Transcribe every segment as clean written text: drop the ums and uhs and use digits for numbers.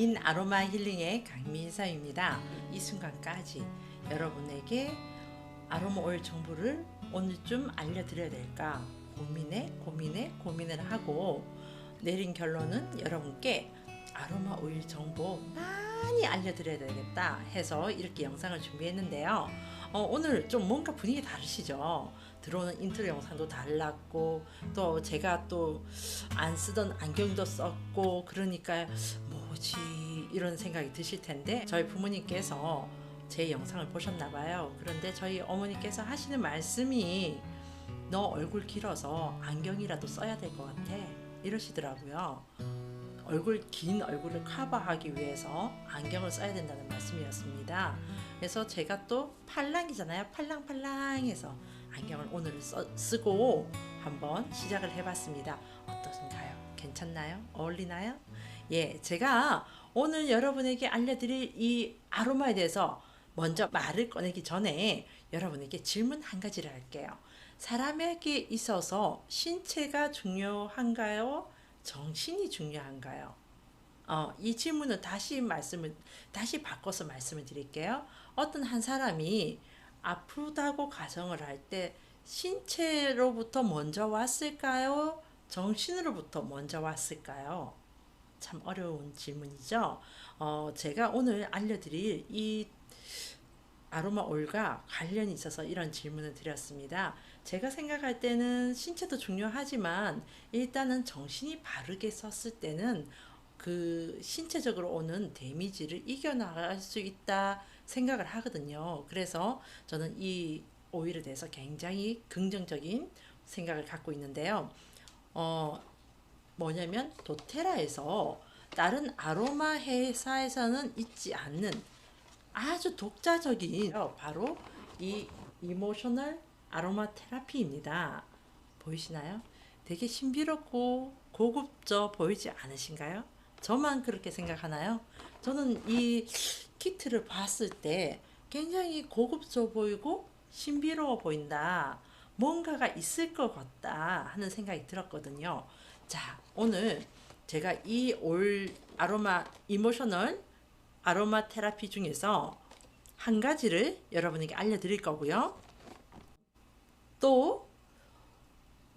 인 아로마 힐링의 강민서입니다. 이 순간까지 여러분에게 아로마 오일 정보를 오늘쯤 알려드려야 될까 고민을 하고 내린 결론은 여러분께 아로마 오일 정보 많이 알려드려야 되겠다 해서 이렇게 영상을 준비했는데요. 오늘 좀 뭔가 분위기 다르시죠? 들어오는 인트로 영상도 달랐고 또 제가 또 안 쓰던 안경도 썼고 그러니까 뭐지 이런 생각이 드실 텐데 저희 부모님께서 제 영상을 보셨나 봐요. 그런데 저희 어머니께서 하시는 말씀이 너 얼굴 길어서 안경이라도 써야 될 것 같아 이러시더라고요. 긴 얼굴을 커버하기 위해서 안경을 써야 된다는 말씀이었습니다. 그래서 제가 또 팔랑이잖아요. 팔랑팔랑해서 안경을 오늘 쓰고 한번 시작을 해봤습니다. 어떠신가요? 괜찮나요? 어울리나요? 예, 제가 오늘 여러분에게 알려드릴 이 아로마에 대해서 먼저 말을 꺼내기 전에 여러분에게 질문 한 가지를 할게요. 사람에게 있어서 신체가 중요한가요? 정신이 중요한가요? 이 질문은 다시 바꿔서 말씀을 드릴게요. 어떤 한 사람이 아프다고 가정을 할 때 신체로부터 먼저 왔을까요? 정신으로부터 먼저 왔을까요? 참 어려운 질문이죠. 제가 오늘 알려드릴 이 아로마 오일과 관련이 있어서 이런 질문을 드렸습니다. 제가 생각할 때는 신체도 중요하지만 일단은 정신이 바르게 썼을 때는 그 신체적으로 오는 데미지를 이겨나갈 수 있다 생각을 하거든요. 그래서 저는 이 오일에 대해서 굉장히 긍정적인 생각을 갖고 있는데요. 뭐냐면 도테라에서 다른 아로마 회사에서는 있지 않는 아주 독자적인 바로 이 이모셔널 아로마 테라피입니다. 보이시나요? 되게 신비롭고 고급져 보이지 않으신가요? 저만 그렇게 생각하나요? 저는 이 키트를 봤을 때 굉장히 고급져 보이고 신비로워 보인다. 뭔가가 있을 것 같다 하는 생각이 들었거든요. 자, 오늘 제가 이 올 아로마 이모셔널 아로마 테라피 중에서 한 가지를 여러분에게 알려드릴 거고요. 또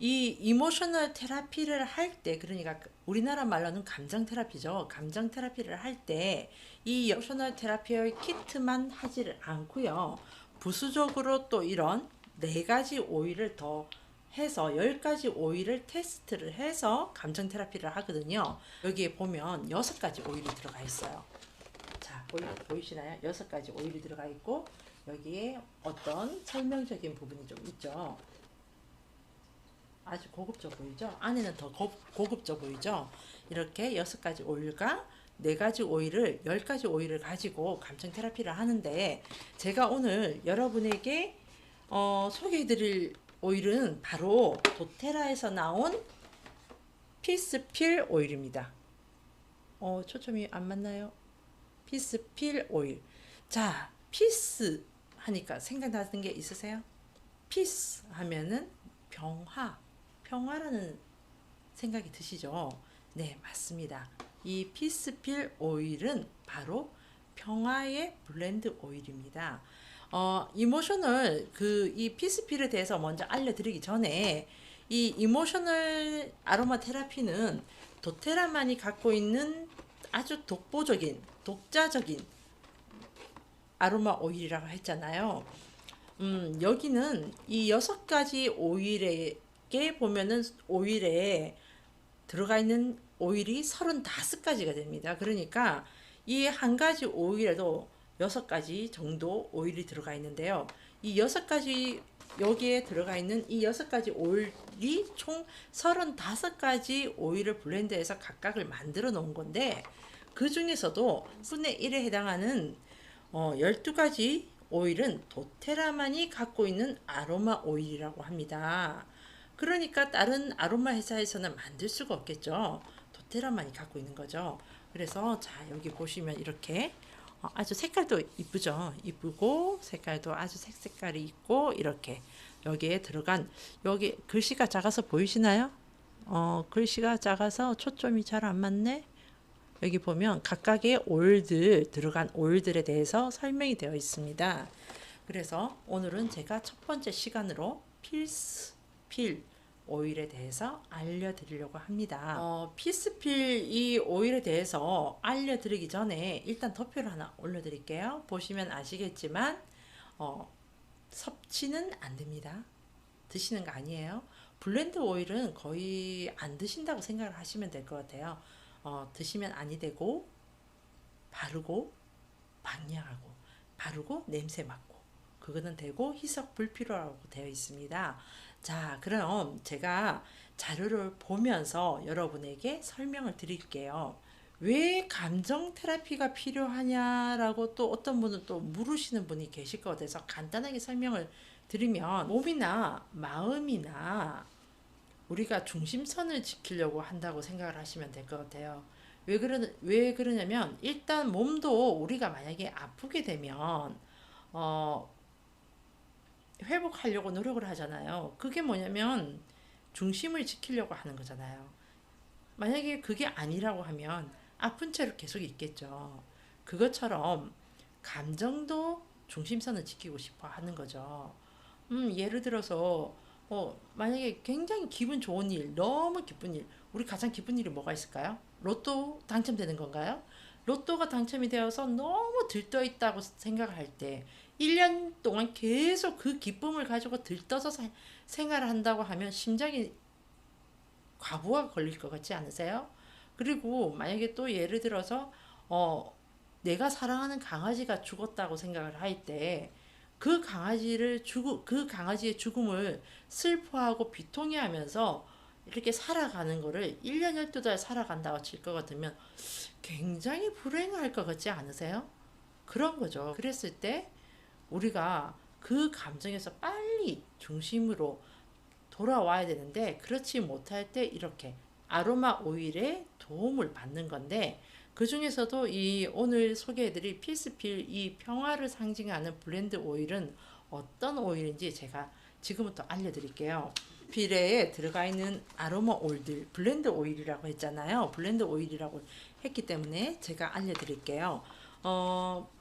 이 이모셔널 테라피를 할 때, 그러니까 우리나라 말로는 감정 테라피죠. 감정 테라피를 할 때 이 이모셔널 테라피의 키트만 하지를 않고요. 부수적으로 또 이런 4가지 오일을 더 해서 10가지 오일을 테스트를 해서 감정 테라피를 하거든요. 여기에 보면 6가지 오일이 들어가 있어요. 자, 보이시나요? 6가지 오일이 들어가 있고 여기에 어떤 설명적인 부분이 좀 있죠. 아주 고급져 보이죠? 안에는 더 고급져 보이죠? 이렇게 6가지 오일과 4가지 오일을 10가지 오일을 가지고 감정 테라피를 하는데 제가 오늘 여러분에게 소개해드릴 오일은 바로 도테라에서 나온 피스필 오일입니다. 초점이 안 맞나요? 피스필 오일. 자, 피스 하니까 생각나는 게 있으세요? 피스 하면은 평화라는 생각이 드시죠? 네, 맞습니다. 이 피스필 오일은 바로 평화의 블렌드 오일입니다. 이모셔널 이 피스필에 대해서 먼저 알려드리기 전에 이 이모셔널 아로마 테라피는 도테라만이 갖고 있는 아주 독자적인 아로마 오일이라고 했잖아요. 여기는 이 6가지 오일에 보면은 오일에 들어가 있는 오일이 35가지가 됩니다. 그러니까 이 한 가지 오일에도 6가지 정도 오일이 들어가 있는데요. 이 6가지 여기에 들어가 있는 이 6가지 오일이 총 35가지 오일을 블렌드해서 각각을 만들어 놓은 건데 그 중에서도 분의 1에 해당하는 12가지 오일은 도테라만이 갖고 있는 아로마 오일이라고 합니다. 그러니까 다른 아로마 회사에서는 만들 수가 없겠죠. 도테라만이 갖고 있는 거죠. 그래서 자, 여기 보시면 이렇게 아주 색깔도 이쁘죠. 이쁘고 색깔도 아주 색깔이 있고 이렇게 여기에 들어간 여기 글씨가 작아서 보이시나요? 글씨가 작아서 초점이 잘 안 맞네. 여기 보면 각각의 오일들 들어간 오일들에 대해서 설명이 되어 있습니다. 그래서 오늘은 제가 첫 번째 시간으로 필스필 오일에 대해서 알려드리려고 합니다. 필스필 이 오일에 대해서 알려드리기 전에 일단 도표를 하나 올려드릴게요. 보시면 아시겠지만 섭취는 안 됩니다. 드시는 거 아니에요. 블렌드 오일은 거의 안 드신다고 생각을 하시면 될 것 같아요. 드시면 아니 되고 바르고 방향하고 바르고 냄새 맡고 그거는 되고 희석 불필요라고 되어 있습니다. 자, 그럼 제가 자료를 보면서 여러분에게 설명을 드릴게요. 왜 감정 테라피가 필요하냐라고 또 어떤 분은 또 물으시는 분이 계실 것 같아서 간단하게 설명을 드리면 몸이나 마음이나 우리가 중심선을 지키려고 한다고 생각을 하시면 될 것 같아요. 왜 그러냐면 일단 몸도 우리가 만약에 아프게 되면 어, 회복하려고 노력을 하잖아요. 그게 뭐냐면 중심을 지키려고 하는 거잖아요. 만약에 그게 아니라고 하면 아픈 채로 계속 있겠죠. 그것처럼 감정도 중심선을 지키고 싶어 하는 거죠. 예를 들어서 만약에 굉장히 기분 좋은 일, 너무 기쁜 일, 우리 가장 기쁜 일이 뭐가 있을까요? 로또 당첨되는 건가요? 로또가 당첨이 되어서 너무 들떠 있다고 생각할 때 1년 동안 계속 그 기쁨을 가지고 들떠서 생활을 한다고 하면 심장이 과부하가 걸릴 것 같지 않으세요? 그리고 만약에 또 예를 들어서 내가 사랑하는 강아지가 죽었다고 생각을 할 때 그 강아지의 죽음을 슬퍼하고 비통해하면서 이렇게 살아가는 거를 1년 12달 살아간다고 칠 것 같으면 굉장히 불행할 것 같지 않으세요? 그런 거죠. 그랬을 때 우리가 그 감정에서 빨리 중심으로 돌아와야 되는데 그렇지 못할 때 이렇게 아로마 오일의 도움을 받는 건데 그 중에서도 이 오늘 소개해드릴 필스필 이 평화를 상징하는 블렌드 오일은 어떤 오일인지 제가 지금부터 알려드릴게요. 필에 들어가 있는 아로마 오일들 블렌드 오일이라고 했잖아요. 블렌드 오일이라고 했기 때문에 제가 알려드릴게요.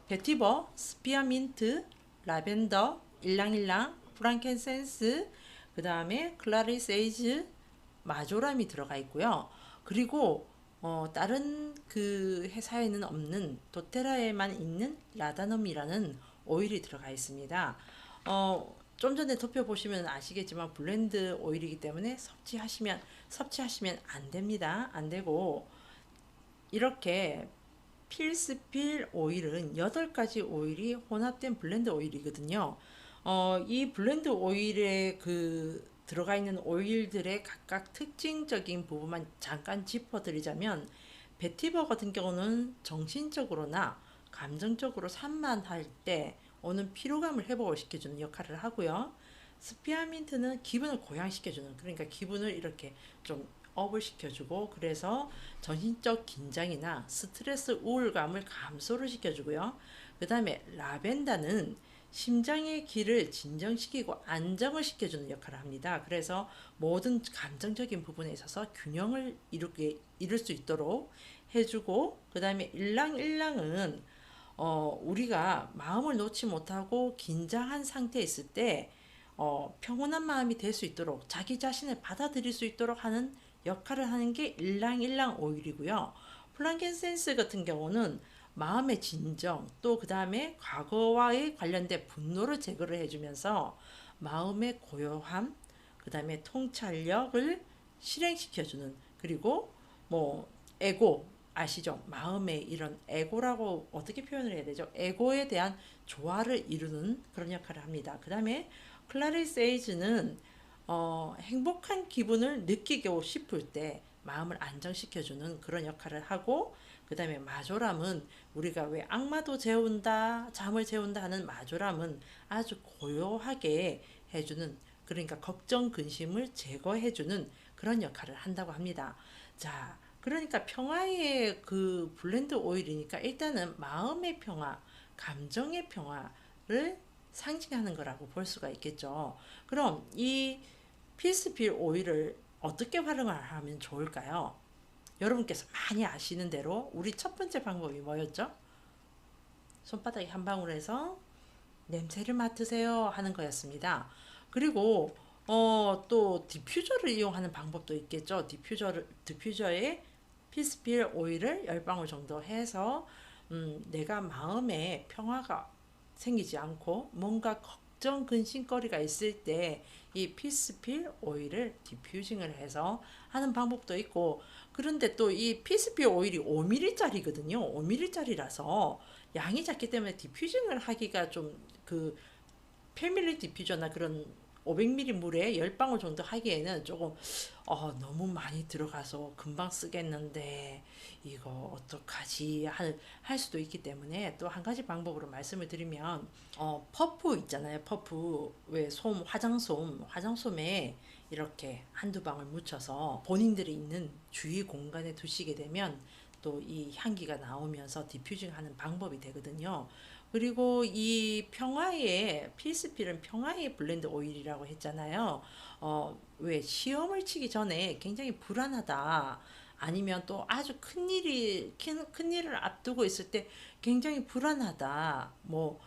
베티버, 스피어민트, 라벤더, 일랑일랑, 프랑켄센스, 그 다음에 클라리 세이즈, 마조람이 들어가 있고요. 그리고 다른 그 회사에는 없는 도테라에만 있는 라다넘이라는 오일이 들어가 있습니다. 좀 전에 도표 보시면 아시겠지만 블렌드 오일이기 때문에 섭취하시면 안 됩니다. 안 되고 이렇게 필스필 오일은 8가지 오일이 혼합된 블렌드 오일이거든요. 이 블렌드 오일에 들어가 있는 오일들의 각각 특징적인 부분만 잠깐 짚어드리자면 베티버 같은 경우는 정신적으로나 감정적으로 산만할 때 오는 피로감을 회복을 시켜주는 역할을 하고요. 스피아민트는 기분을 고양시켜주는 그러니까 기분을 이렇게 좀 업을 시켜주고 그래서 정신적 긴장이나 스트레스 우울감을 감소를 시켜주고요. 그 다음에 라벤더는 심장의 기를 진정시키고 안정을 시켜주는 역할을 합니다. 그래서 모든 감정적인 부분에 있어서 균형을 이룰 수 있도록 해주고 그 다음에 일랑일랑은 우리가 마음을 놓지 못하고 긴장한 상태에 있을 때 평온한 마음이 될 수 있도록 자기 자신을 받아들일 수 있도록 하는 역할을 하는 게 일랑일랑 오일이고요. 플랑켄센스 같은 경우는 마음의 진정 또 그 다음에 과거와의 관련된 분노를 제거를 해주면서 마음의 고요함 그 다음에 통찰력을 실행시켜주는 그리고 뭐 에고 아시죠? 마음의 이런 에고라고 어떻게 표현을 해야 되죠? 에고에 대한 조화를 이루는 그런 역할을 합니다. 그 다음에 클라리세이즈는 행복한 기분을 느끼고 싶을 때 마음을 안정시켜주는 그런 역할을 하고 그 다음에 마조람은 우리가 왜 악마도 재운다 잠을 재운다 하는 마조람은 아주 고요하게 해주는 그러니까 걱정 근심을 제거해주는 그런 역할을 한다고 합니다. 자 그러니까 평화의 그 블렌드 오일이니까 일단은 마음의 평화 감정의 평화를 상징하는 거라고 볼 수가 있겠죠. 그럼 이 필스필 오일을 어떻게 활용을 하면 좋을까요? 여러분께서 많이 아시는 대로 우리 첫 번째 방법이 뭐였죠? 손바닥에 한 방울에서 냄새를 맡으세요 하는 거였습니다. 그리고 또 디퓨저를 이용하는 방법도 있겠죠. 디퓨저에 피스필 오일을 10방울 정도 해서 내가 마음에 평화가 생기지 않고 뭔가 걱정 근심거리가 있을 때 이 피스필 오일을 디퓨징을 해서 하는 방법도 있고, 그런데 또 이 피스필 오일이 5ml짜리거든요. 5ml짜리라서 양이 작기 때문에 디퓨징을 하기가 좀 패밀리 디퓨저나 그런 500ml 물에 10방울 정도 하기에는 조금 너무 많이 들어가서 금방 쓰겠는데 이거 어떡하지 할 수도 있기 때문에, 또 한 가지 방법으로 말씀을 드리면 퍼프 있잖아요. 퍼프 왜 화장솜에 이렇게 한두 방울 묻혀서 본인들이 있는 주위 공간에 두시게 되면 또 이 향기가 나오면서 디퓨징 하는 방법이 되거든요. 그리고 이 평화의 피스필은 평화의 블렌드 오일이라고 했잖아요. 왜 시험을 치기 전에 굉장히 불안하다, 아니면 또 아주 큰일을 앞두고 있을 때 굉장히 불안하다, 뭐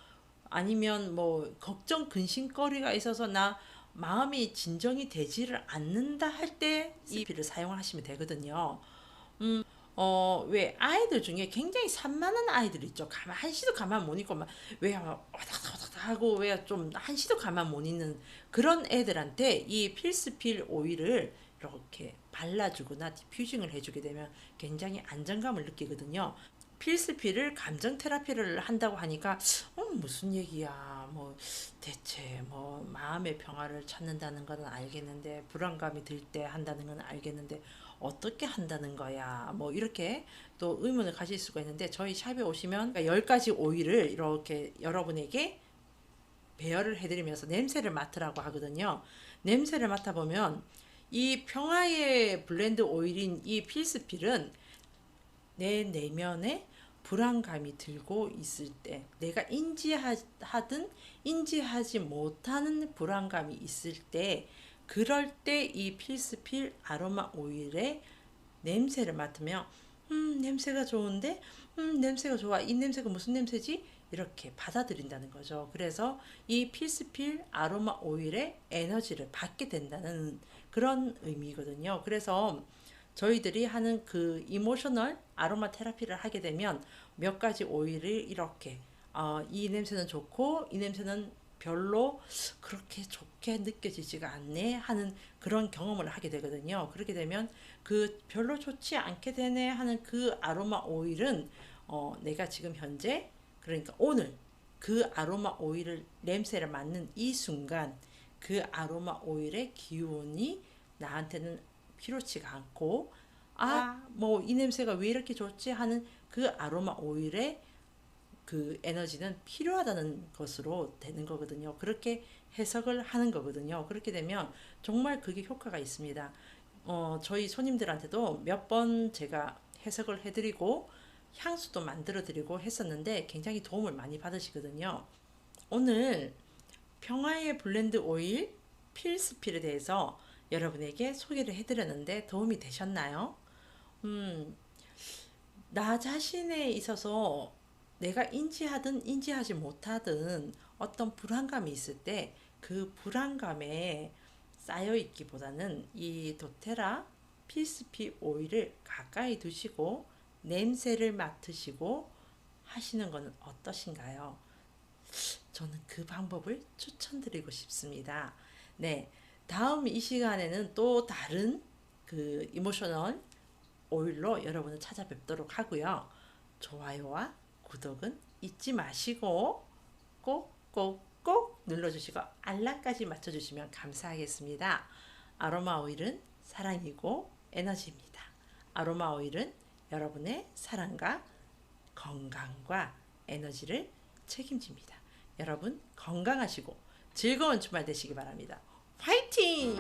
아니면 뭐 걱정 근심거리가 있어서 나 마음이 진정이 되지를 않는다 할 때 이 피를 사용하시면 되거든요. 왜 아이들 중에 굉장히 산만한 아이들 있죠. 한시도 가만 못 있고 왜 와닥와닥 하고 왜 좀 한시도 가만 못 있는 그런 애들한테 이 필스필 오일을 이렇게 발라주거나 디퓨징을 해주게 되면 굉장히 안정감을 느끼거든요. 필스필을 감정 테라피를 한다고 하니까 무슨 얘기야, 뭐 대체 뭐 마음의 평화를 찾는다는 건 알겠는데, 불안감이 들 때 한다는 건 알겠는데 어떻게 한다는 거야, 뭐 이렇게 또 의문을 가질 수가 있는데, 저희 샵에 오시면 10가지 오일을 이렇게 여러분에게 배열을 해드리면서 냄새를 맡으라고 하거든요. 냄새를 맡아보면 이 평화의 블렌드 오일인 이 필스필은 내 내면에 불안감이 들고 있을 때, 내가 인지하든 인지하지 못하는 불안감이 있을 때, 그럴 때 이 필스필 아로마 오일의 냄새를 맡으면 냄새가 좋은데, 냄새가 좋아, 이 냄새가 무슨 냄새지? 이렇게 받아들인다는 거죠. 그래서 이 필스필 아로마 오일의 에너지를 받게 된다는 그런 의미거든요. 그래서 저희들이 하는 그 이모셔널 아로마 테라피를 하게 되면 몇 가지 오일을 이렇게 이 냄새는 좋고 이 냄새는 별로 그렇게 좋게 느껴지지가 않네 하는 그런 경험을 하게 되거든요. 그렇게 되면 그 별로 좋지 않게 되네 하는 그 아로마 오일은 내가 지금 현재, 그러니까 오늘 그 아로마 오일을 냄새를 맡는 이 순간 그 아로마 오일의 기운이 나한테는 필요치가 않고, 뭐 이 냄새가 왜 이렇게 좋지 하는 그 아로마 오일의 그 에너지는 필요하다는 것으로 되는 거거든요. 그렇게 해석을 하는 거거든요. 그렇게 되면 정말 그게 효과가 있습니다. 저희 손님들한테도 몇 번 제가 해석을 해드리고 향수도 만들어드리고 했었는데 굉장히 도움을 많이 받으시거든요. 오늘 평화의 블렌드 오일 필스필에 대해서 여러분에게 소개를 해드렸는데 도움이 되셨나요? 나 자신에 있어서 내가 인지하든 인지하지 못하든 어떤 불안감이 있을 때 그 불안감에 쌓여 있기보다는 이 도테라 필스피 오일을 가까이 두시고 냄새를 맡으시고 하시는 것은 어떠신가요? 저는 그 방법을 추천드리고 싶습니다. 네, 다음 이 시간에는 또 다른 그 이모셔널 오일로 여러분을 찾아뵙도록 하고요. 좋아요와 구독은 잊지 마시고 꼭꼭꼭 눌러주시고 알람까지 맞춰주시면 감사하겠습니다. 아로마 오일은 사랑이고 에너지입니다. 아로마 오일은 여러분의 사랑과 건강과 에너지를 책임집니다. 여러분 건강하시고 즐거운 주말 되시기 바랍니다. 화이팅!